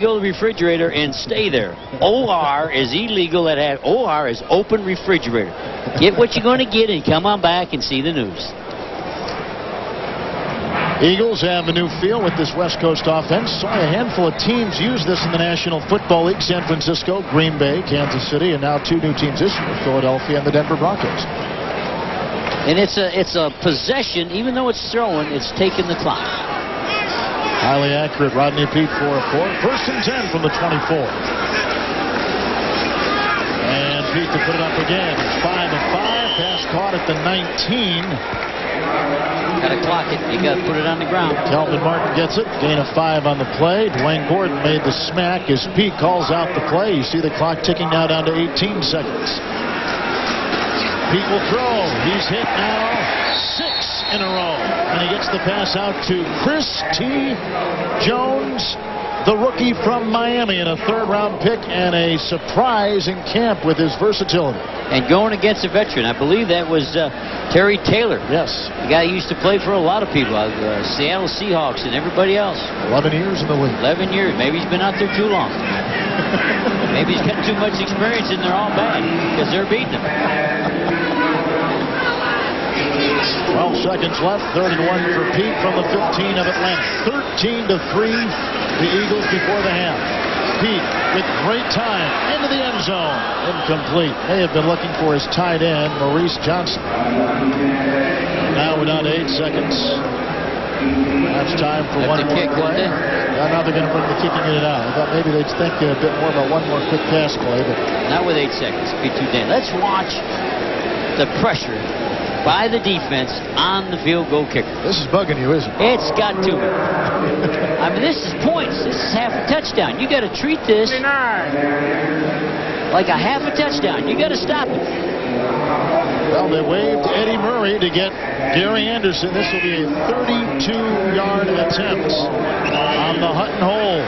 Go to the refrigerator and stay there. OR is illegal at half. OR is open refrigerator. Get what you're going to get and come on back and see the news. Eagles have a new feel with this West Coast offense. Only a handful of teams use this in the National Football League. San Francisco, Green Bay, Kansas City, and now two new teams this year, Philadelphia and the Denver Broncos. And it's a possession, even though it's throwing, it's taking the clock. Highly accurate. Rodney Peete 4-4. 1st and 10 from the 24. And Peete to put it up again. 5-5. Pass caught at the 19. Got to clock it. You got to put it on the ground. Calvin Martin gets it. Gain of 5 on the play. Dwayne Gordon made the smack as Peete calls out the play. You see the clock ticking now down to 18 seconds. Peete will throw. He's hit now 6 in a row. And he gets the pass out to Chris T. Jones, the rookie from Miami, and a 3rd-round pick and a surprise in camp with his versatility. And going against a veteran. I believe that was Terry Taylor. Yes. The guy who used to play for a lot of people, Seattle Seahawks and everybody else. 11 years in the league. 11 years. Maybe he's been out there too long. Maybe he's got too much experience and they're all bad because they're beating him. 12 seconds left. 3rd and 1 for Peete from the 15 of Atlanta. 13-3, the Eagles before the half. Peete with great time into the end zone. Incomplete. May have been looking for his tight end, Maurice Johnson. Now we're down to 8 seconds. That's time for one more play. Now they're going to bring the kicking unit out. I thought maybe they'd think a bit more about one more quick pass play, but not with 8 seconds. Be too damn. Let's watch the pressure by the defense on the field goal kicker. This is bugging you, isn't it? It's got to. I mean, this is points. This is half a touchdown. You got to treat this like a half a touchdown. You got to stop it. Well, they waved Eddie Murray to get Gary Anderson. This will be a 32-yard attempt on the Hutton hole.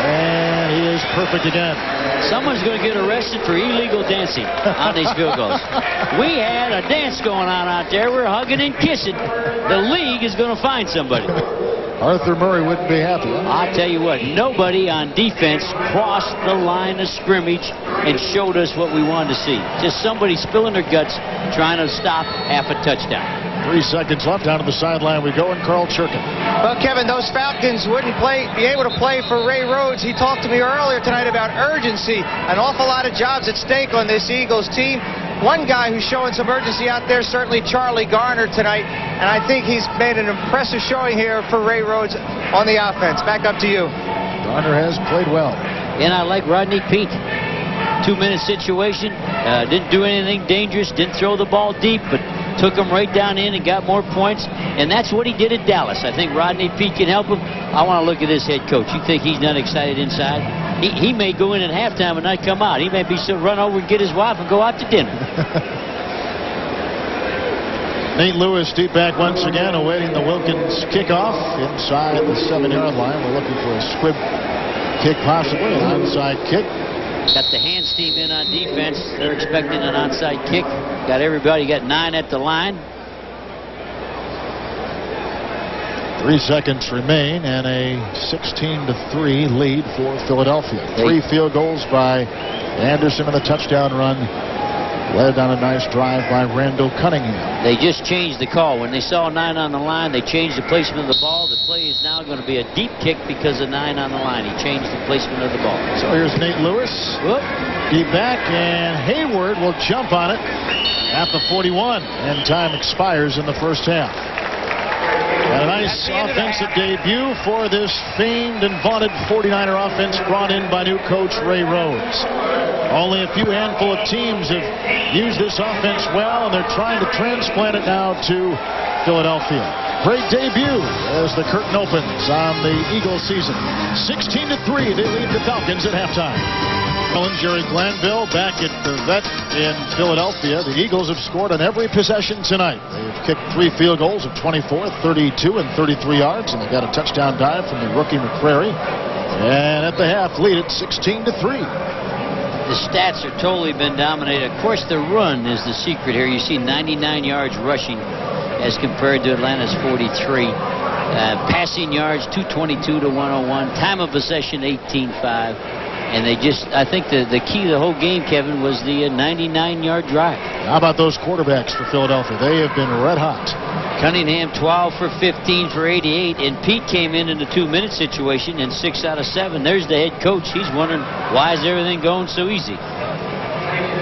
And he is perfect again. Someone's going to get arrested for illegal dancing on these field goals. We had a dance going on out there. We're hugging and kissing. The league is going to find somebody. Arthur Murray wouldn't be happy. Huh? I'll tell you what, nobody on defense crossed the line of scrimmage and showed us what we wanted to see. Just somebody spilling their guts trying to stop half a touchdown. 3 seconds left. Down to the sideline we go, and Carl Churkin. Well, Kevin, those Falcons wouldn't be able to play for Ray Rhodes. He talked to me earlier tonight about urgency. An awful lot of jobs at stake on this Eagles team. One guy who's showing some urgency out there, certainly Charlie Garner tonight, and I think he's made an impressive showing here for Ray Rhodes on the offense. Back up to you. Garner has played well. And I like Rodney Peete. 2-minute situation. Didn't do anything dangerous. Didn't throw the ball deep, but took him right down in and got more points. And that's what he did at Dallas. I think Rodney Peete can help him. I want to look at this head coach. You think he's not excited inside? He may go in at halftime and not come out. He may be so run over and get his wife and go out to dinner. Nate Lewis deep back once again, awaiting the Wilkins kickoff inside the 7-yard line. We're looking for a squib kick, possibly an onside kick. Got the hands team in on defense. They're expecting an onside kick. Got everybody. Got 9 at the line. 3 seconds remain and a 16-3 lead for Philadelphia. 3 field goals by Anderson and a touchdown run led on a nice drive by Randall Cunningham. They just changed the call. When they saw 9 on the line, they changed the placement of the ball. The play is now going to be a deep kick because of 9 on the line. He changed the placement of the ball. So here's Nate Lewis. Whoop. Deep back, and Hayward will jump on it at the 41, and time expires in the first half. And a nice offensive debut for this famed and vaunted 49er offense brought in by new coach Ray Rhodes. Only a few handful of teams have used this offense well, and they're trying to transplant it now to Philadelphia. Great debut as the curtain opens on the Eagles season. 16-3, they lead the Falcons at halftime. Jerry Glanville back at the vet in Philadelphia. The Eagles have scored on every possession tonight. They've kicked 3 field goals of 24, 32, and 33 yards, and they got a touchdown dive from the rookie McCrary. And at the half, lead it 16-3. The stats are totally been dominated. Of course, the run is the secret here. You see 99 yards rushing as compared to Atlanta's 43. Passing yards, 222 to 101. Time of possession, 18-5. And they just, I think the key to the whole game, Kevin, was the 99-yard drive. How about those quarterbacks for Philadelphia? They have been red hot. Cunningham, 12 for 15 for 88. And Pete came in the 2-minute situation in 6 out of 7. There's the head coach. He's wondering, why is everything going so easy?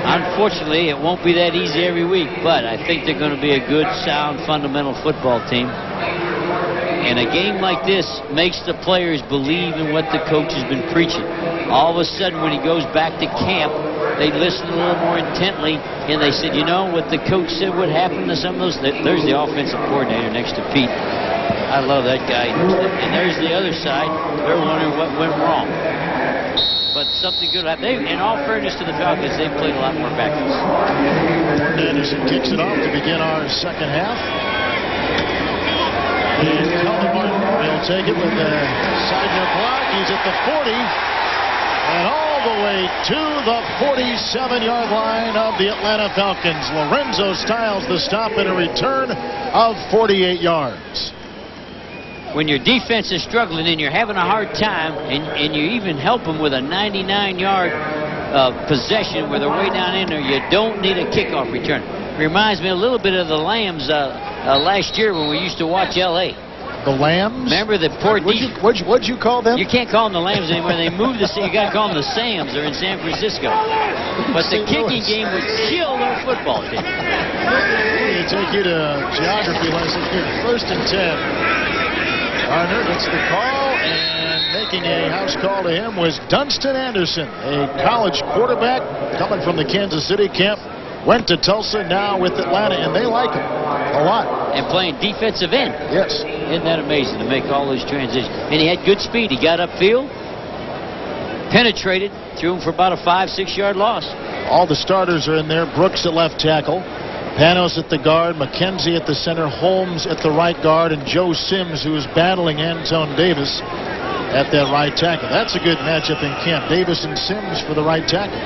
Unfortunately, it won't be that easy every week, but I think they're going to be a good, sound, fundamental football team. And a game like this makes the players believe in what the coach has been preaching. All of a sudden, when he goes back to camp, they listen a little more intently, and they said, you know, what the coach said would happen to some of those. There's the offensive coordinator next to Pete. I love that guy. And there's the other side. They're wondering what went wrong. But something good happened. In all fairness to the Falcons, they played a lot more backups. Anderson kicks it off to begin our second half. And Cullen Martin will take it with a side near block. He's at the 40. And all the way to the 47-yard line of the Atlanta Falcons. Lorenzo Styles the stop and a return of 48 yards. When your defense is struggling and you're having a hard time, and you even help them with a 99-yard possession where they're way down in there, you don't need a kickoff return. Reminds me a little bit of the Lambs last year when we used to watch L.A. The Lambs? Remember the poor What'd you call them? You can't call them the Lambs anymore. They moved you got to call them the Sams. They're in San Francisco. But the kicking game would kill their football team. They take you to geography lesson here. 1st and 10. Garner gets the call, and making a house call to him was Dunston Anderson, a college quarterback coming from the Kansas City camp. Went to Tulsa, now with Atlanta, and they like him a lot. And playing defensive end. Yes. Isn't that amazing to make all those transitions? And he had good speed. He got upfield, penetrated, threw him for about a 5-6 yard loss. All the starters are in there. Brooks at left tackle, Panos at the guard, McKenzie at the center, Holmes at the right guard, and Joe Sims, who is battling Antone Davis at that right tackle. That's a good matchup in camp. Davis and Sims for the right tackle.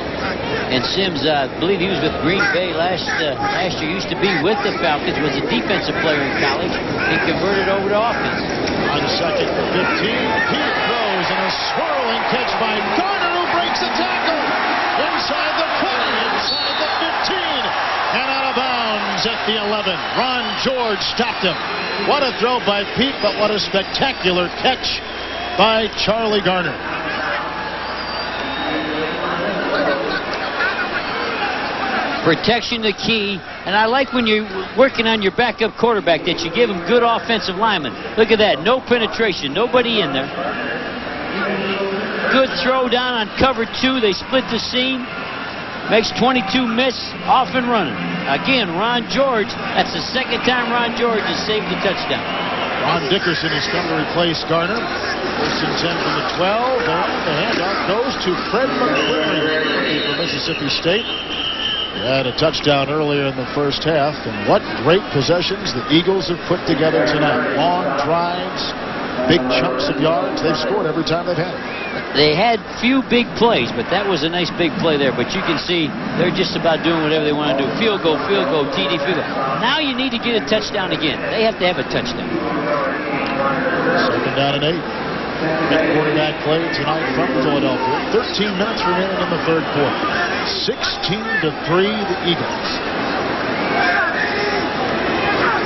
And Sims, I believe he was with Green Bay last year. Used to be with the Falcons. Was a defensive player in college. He converted over to offense. On 2nd and 15, Pete throws and a swirling catch by Garner, who breaks the tackle inside the 20, inside the 15, and out of bounds at the 11. Ron George stopped him. What a throw by Pete, but what a spectacular catch by Charlie Garner. Protection the key, and I like when you're working on your backup quarterback that you give him good offensive linemen. Look at that, no penetration, nobody in there. Good throw down on cover 2. They split the seam, makes 22 miss, off and running. Again, Ron George, that's the second time Ron George has saved the touchdown. Ron Dickerson has come to replace Garner. 1st and 10 from the 12, and the handoff goes to Fred McQuarrie from Mississippi State. Had a touchdown earlier in the first half, and what great possessions the Eagles have put together tonight. Long drives, big chunks of yards. They've scored every time they've had it. They had few big plays, but that was a nice big play there. But you can see they're just about doing whatever they want to do. Field goal, TD, field goal. Now you need to get a touchdown again. They have to have a touchdown. 2nd down and 8. Big quarterback play tonight from Philadelphia. 13 minutes remaining in the 3rd quarter. 16-3, the Eagles.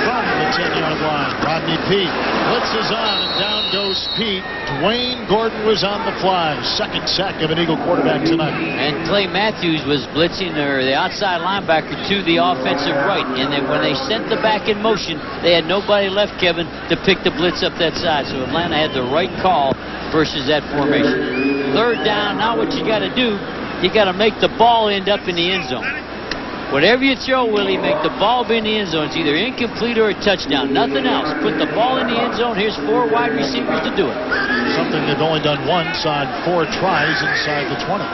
From the 10-yard line, Rodney Peete blitzes on, and down goes Pete. Dwayne Gordon was on the fly. 2nd sack of an Eagle quarterback tonight. And Clay Matthews was blitzing the outside linebacker to the offensive right. And then when they sent the back in motion, they had nobody left, Kevin, to pick the blitz up that side. So Atlanta had the right call versus that formation. 3rd down, now what you got to do, you got to make the ball end up in the end zone. Whatever you throw, Willie, make the ball be in the end zone. It's either incomplete or a touchdown. Nothing else. Put the ball in the end zone. Here's 4 wide receivers to do it. Something they've only done once on 4 tries inside the 20.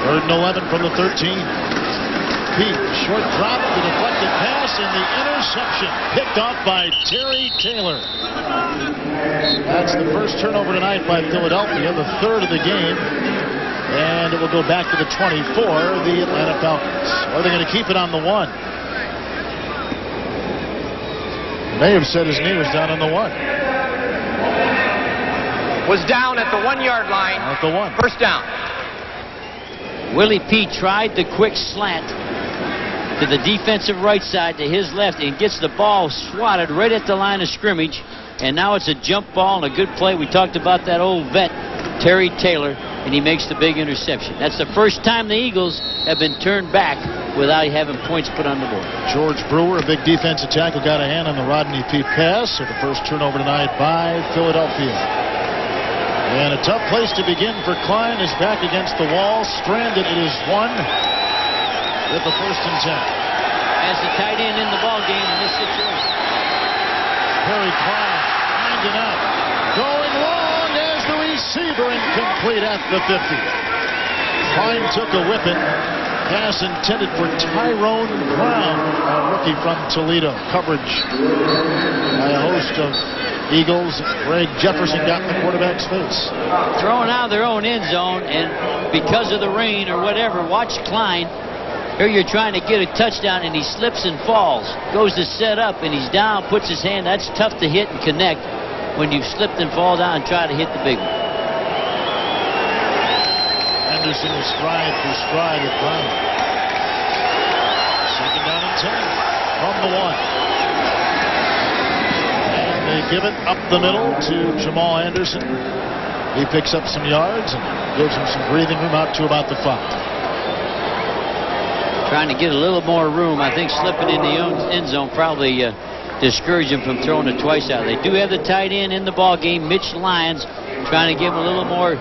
3rd and 11 from the 13. Pete, short drop, the deflected pass, and the interception picked off by Terry Taylor. That's the first turnover tonight by Philadelphia, the 3rd of the game. And it will go back to the 24, the Atlanta Falcons. Or they're going to keep it on the 1. May have said his knee was down on the 1. was down at the 1-yard line. At the 1. First down. Willie P tried the quick slant to the defensive right side to his left and gets the ball swatted right at the line of scrimmage. And now it's a jump ball and a good play. We talked about that old vet, Terry Taylor, and he makes the big interception. That's the first time the Eagles have been turned back without having points put on the board. George Brewer, a big defensive tackle, got a hand on the Rodney P pass. So the first turnover tonight by Philadelphia. And a tough place to begin for Klein is back against the wall. Stranded, it is 1 with the 1st and 10. As the tight end in the ball game in this situation. Perry Klein finding out. Going long as the receiver, incomplete at the 50. Klein took a whipping. Pass intended for Tyrone Brown, a rookie from Toledo. Coverage by a host of Eagles. Greg Jefferson got in the quarterback's face. Throwing out of their own end zone, and because of the rain or whatever, watch Klein. Here you're trying to get a touchdown, and he slips and falls. Goes to set up, and he's down, puts his hand. That's tough to hit and connect when you've slipped and fall down and try to hit the big one. Henderson was stride for stride with Brown. 2nd down and 10 from the 1. And they give it up the middle to Jamal Anderson. He picks up some yards and gives him some breathing room out to about the 5. Trying to get a little more room. I think slipping in the end zone probably discouraged him from throwing it twice out. They do have the tight end in the ball game, Mitch Lyons, trying to give him a little more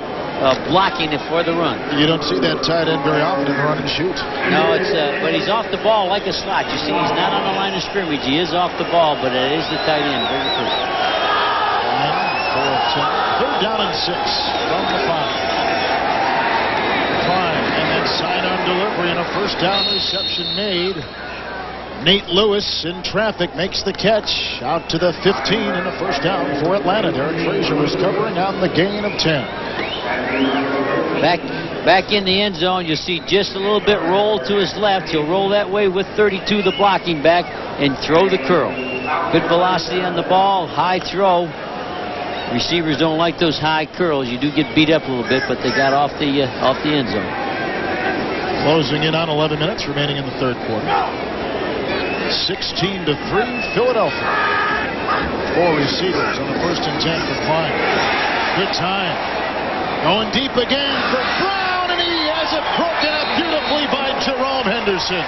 blocking for the run. You don't see that tight end very often in the run and shoot. No, it's but he's off the ball like a slot. You see, he's not on the line of scrimmage. He is off the ball, but it is the tight end. Very good. 3rd down and 6 from the 5. And then sign-on delivery and a 1st down reception made. Nate Lewis in traffic makes the catch out to the 15 and a 1st down for Atlanta. Derek Frazier was covering on the gain of 10. Back in the end zone, you'll see just a little bit roll to his left. He'll roll that way with 32, the blocking back, and throw the curl. Good velocity on the ball, high throw. Receivers don't like those high curls. You do get beat up a little bit, but they got off the end zone. Closing in on 11 minutes remaining in the 3rd quarter. 16-3 Philadelphia. 4 receivers on the 1st and 10 for Klein. Good time. Going deep again for Brown, and he has it broken up beautifully by Jerome Henderson.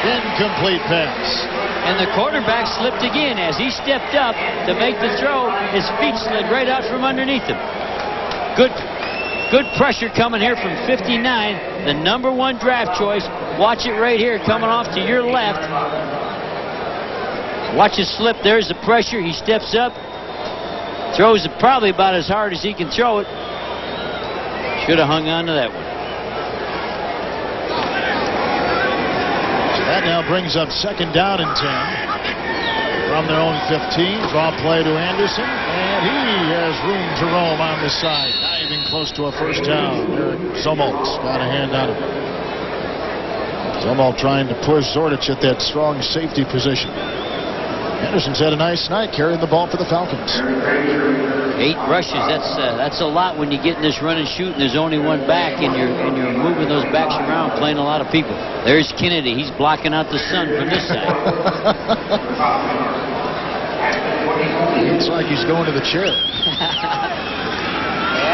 Incomplete pass. And the quarterback slipped again as he stepped up to make the throw. His feet slid right out from underneath him. Good pressure coming here from 59, the #1 draft choice. Watch it right here coming off to your left. Watch it slip. There's the pressure. He steps up. Throws it probably about as hard as he can throw it. Should have hung on to that one. So that now brings up 2nd down and 10 from their own 15. Draw play to Anderson, and he has room to roam on the side. Diving close to a 1st down. Eric Zumwalt's got a hand on it. Zumwalt trying to push Zordich at that strong safety position. Anderson's had a nice night carrying the ball for the Falcons. 8 rushes. That's a lot when you get in this run and shoot, and there's only one back, and you're moving those backs around, playing a lot of people. There's Kennedy. He's blocking out the sun from this side. Looks like he's going to the chair. I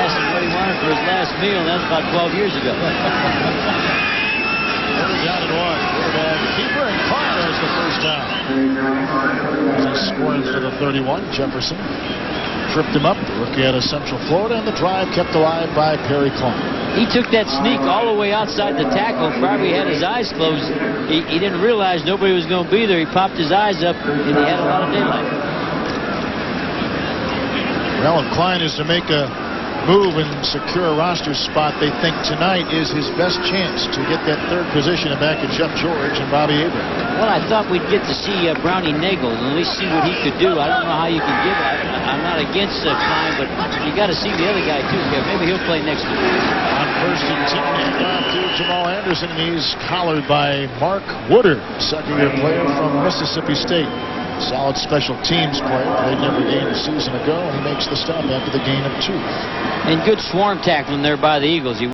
asked him what he wanted for his last meal, and that's about 12 years ago. Down and 1. Keeper, and Klein has the 1st down. As he squirms to the 31, Jefferson tripped him up. The rookie out of Central Florida, and the drive kept alive by Perry Klein. He took that sneak all the way outside the tackle. Probably had his eyes closed. He didn't realize nobody was going to be there. He popped his eyes up, and he had a lot of daylight. Well, if Klein is to make a move and secure a roster spot, they think tonight is his best chance to get that 3rd position back at Jeff George and Bobby Abrams. Well, I thought we'd get to see Brownie Nagel and at least see what he could do. I don't know how you can give it. I'm not against Klein, but you got to see the other guy too. Maybe he'll play next week. On 1st and 10, handoff to Jamal Anderson, and he's collared by Mark Woodard, 2nd-year player from Mississippi State. Solid special teams player. Played in every game a season ago, and he makes the stop after the gain of 2. And good swarm tackling there by the Eagles. He